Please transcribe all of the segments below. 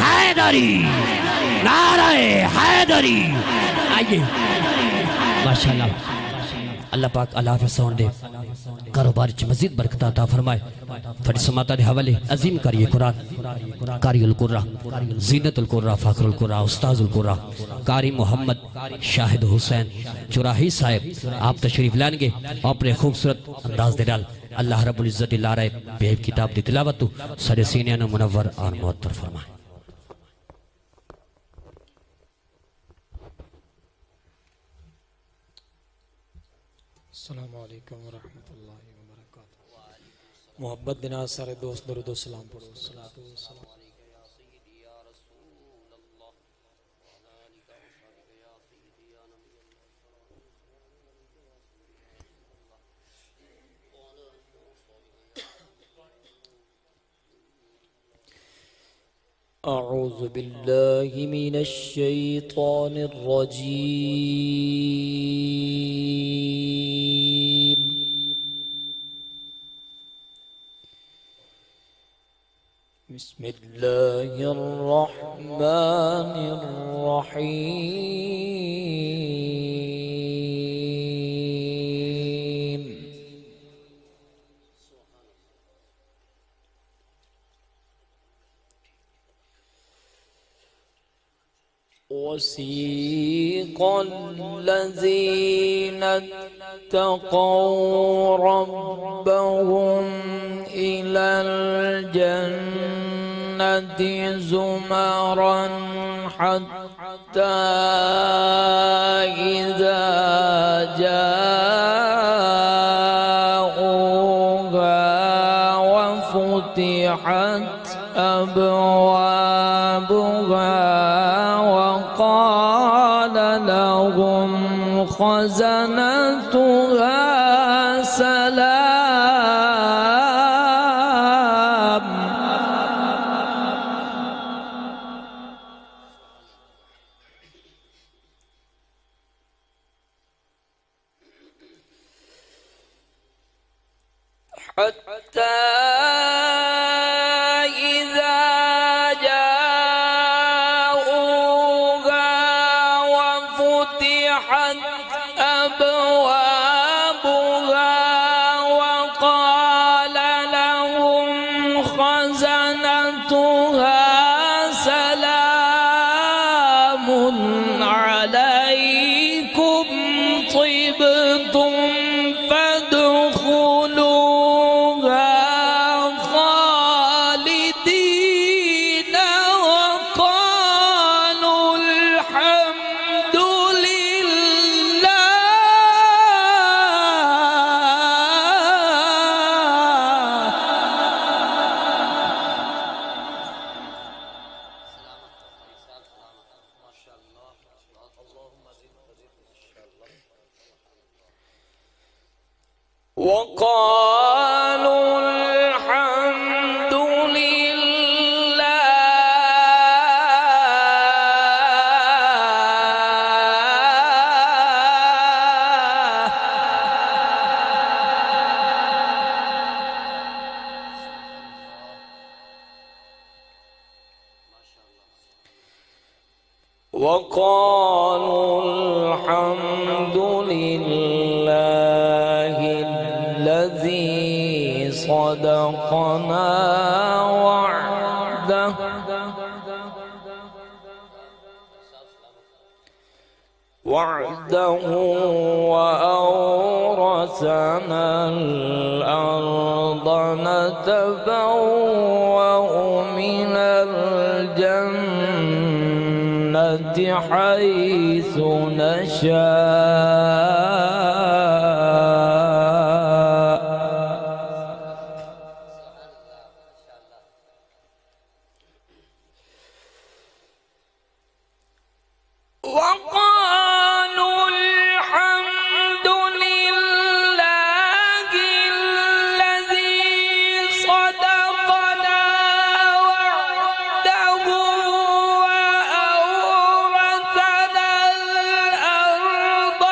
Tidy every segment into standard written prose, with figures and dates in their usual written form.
हैदरी, नाराए हैदरी। आइए माशाअल्लाह, अल्लाह पाक अल्लाह फरमान दे कारोबार च मजीद बरकत अता फरमाए। थोड़ी समाता दे हवाले अजीम करिए कुरान, कारियुल कुर्रा, जीनतुल कुर्रा, फखरुल कुर्रा, उस्ताजुल कुर्रा, कारी मोहम्मद शाहिद हुसैन चुराही साहब आप तशरीफ लाएंगे अपने खूबसूरत अंदाज दे डाल अल्लाह रब्बुल इज्जत ला रहे बेहब किताब दी तिलावत सारे सीने नु मुनव्वर और मुअत्तर फरमाए। अस्सलामु अलैकुम व रहमतुल्लाहि व बरकातुहू। मोहब्बत देना सारे दोस्त दरूद व सलाम पढ़ो। सलातो व सलाम अऊज़ु बिल्लाहि मिनश शैतानिर रजीम। बिस्मिल्लाहिर रहमानिर रहीम। वसीक़ الذين اتقوا ربهم إلى الجنة زمرا حتى إذا جاءوها وفتحت أبوابها وقال لهم خزنتها سلام حتى وقالوا الحمد لله وقالوا الحمد لله الذي صدقنا وعده وأورثنا الأرض نتبوأ من الجنة حيث نشاء وقالوا الحمد لله الذي صدقنا وعده وأورثنا الأرض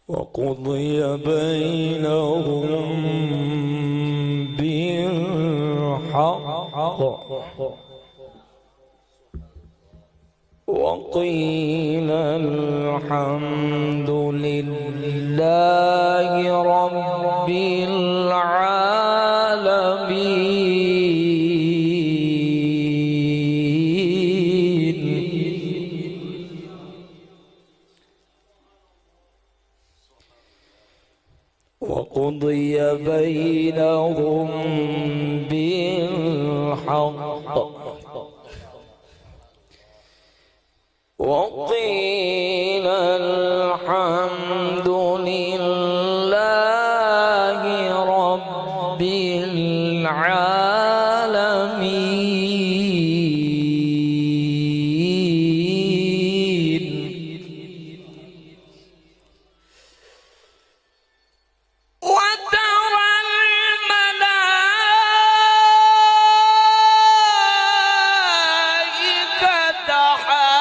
وقضي بينهم بالحق وقيل الحمد لله رب العالمين. وقضي بينهم بالحق وقيل الحمد لله رب العالمين. وترى الملائكة حافين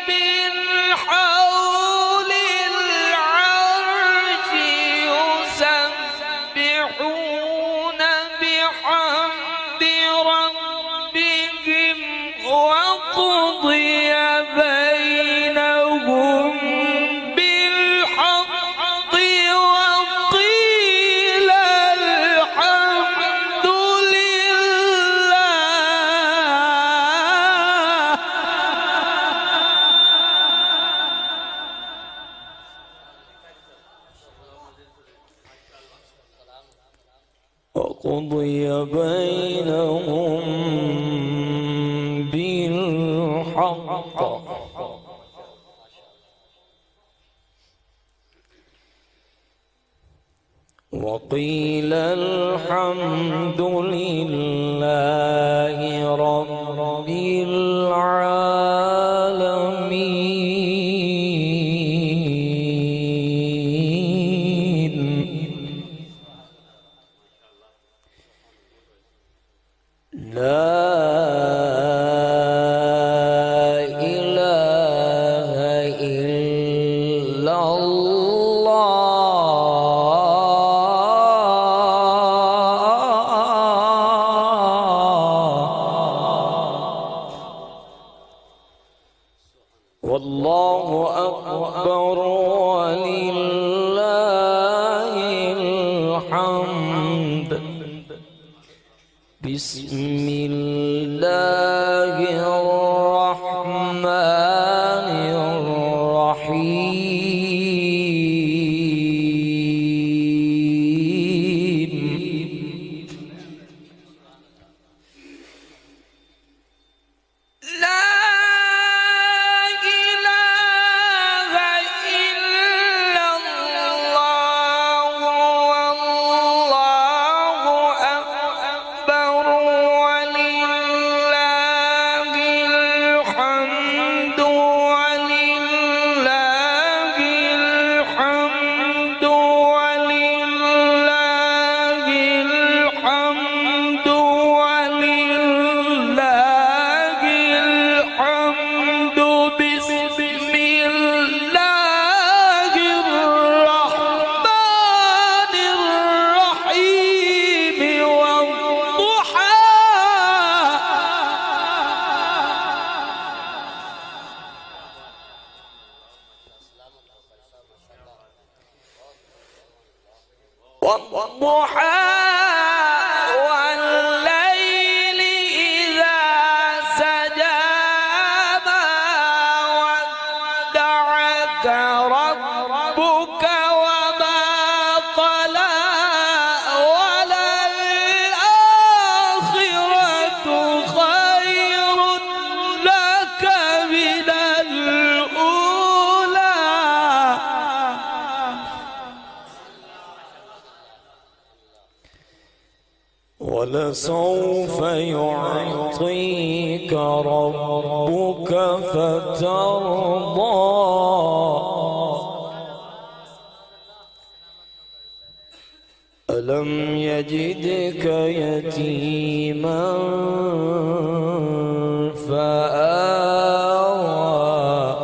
من حول العرش يسبحون بحمد ربهم وقضي بينهم بالحق وقيل الحمد لله. وقضي بينهم بالحق وقيل الحمد لله رب العالمين. لا إله إلا الله والله أكبر ولله الحمد. بسم الله الرحمن الرحيم. لا إله إلا الله والله أكبر ولله الحمد ولله الحمد ولله الحمد ولله الحمد. بسم الله الرحمن الرحيم والضحى والضحى والليل إذا سجى ما ودعك ربك وما قلى وللآخرة خير لك من الأولى. ولسوف يعطيك ربك فترضى. ألم يجدك يتيما فآوى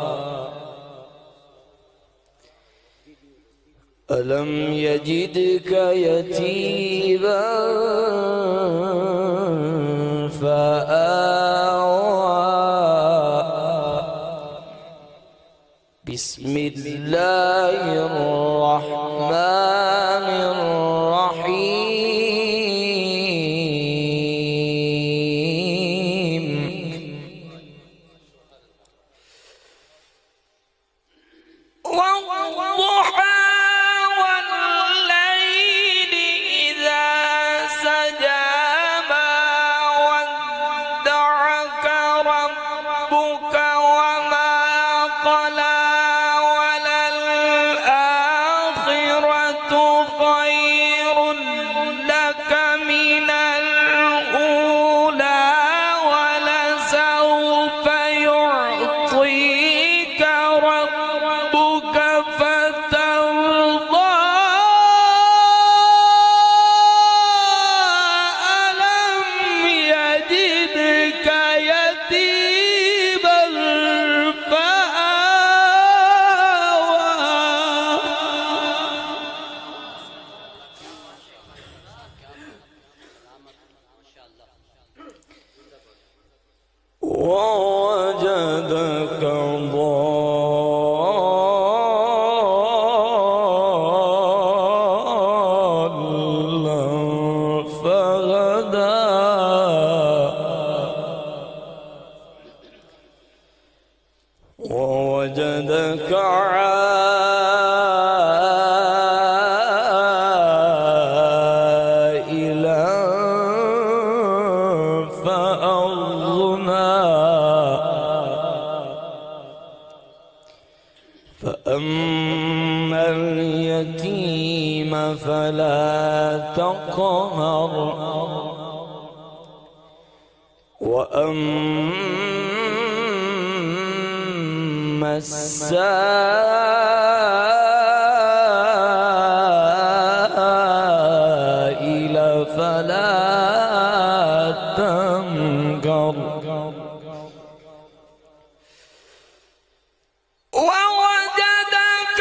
ألم يجدك يتيما فآوى بسم الله الرحمن الرحيم والضحى والليل إذا سجى ما ودعك ربك وما قلى وللآخرة خير لك من الأولى ولسوف يعطيك ربك فترضى ألم يجدك يتيما فآوى ووجدك ضالا فهدى ووجدك عائلا فأغنى فأما اليتيم فلا تقهر وأما السائل فلا تنقر ووجدك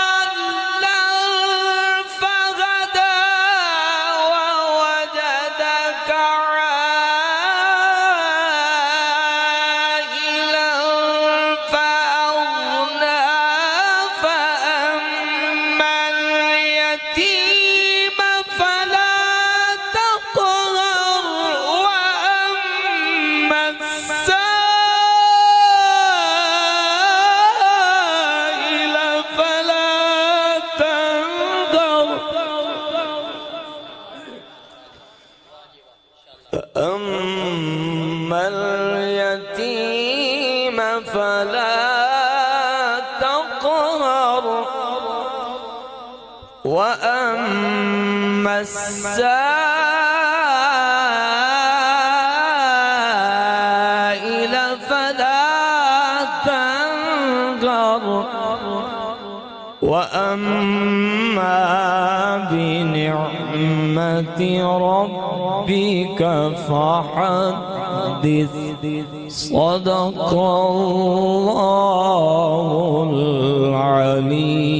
ضالا فهدى ووجدك عائلا فأغنى فأما اليتيم فلا تقهر وأما السائل فلا تنظر فأما اليتيم فلا تقهر وأما السائل فلا تنقر وأما بنعمة ربك فحدث صدق الله العلي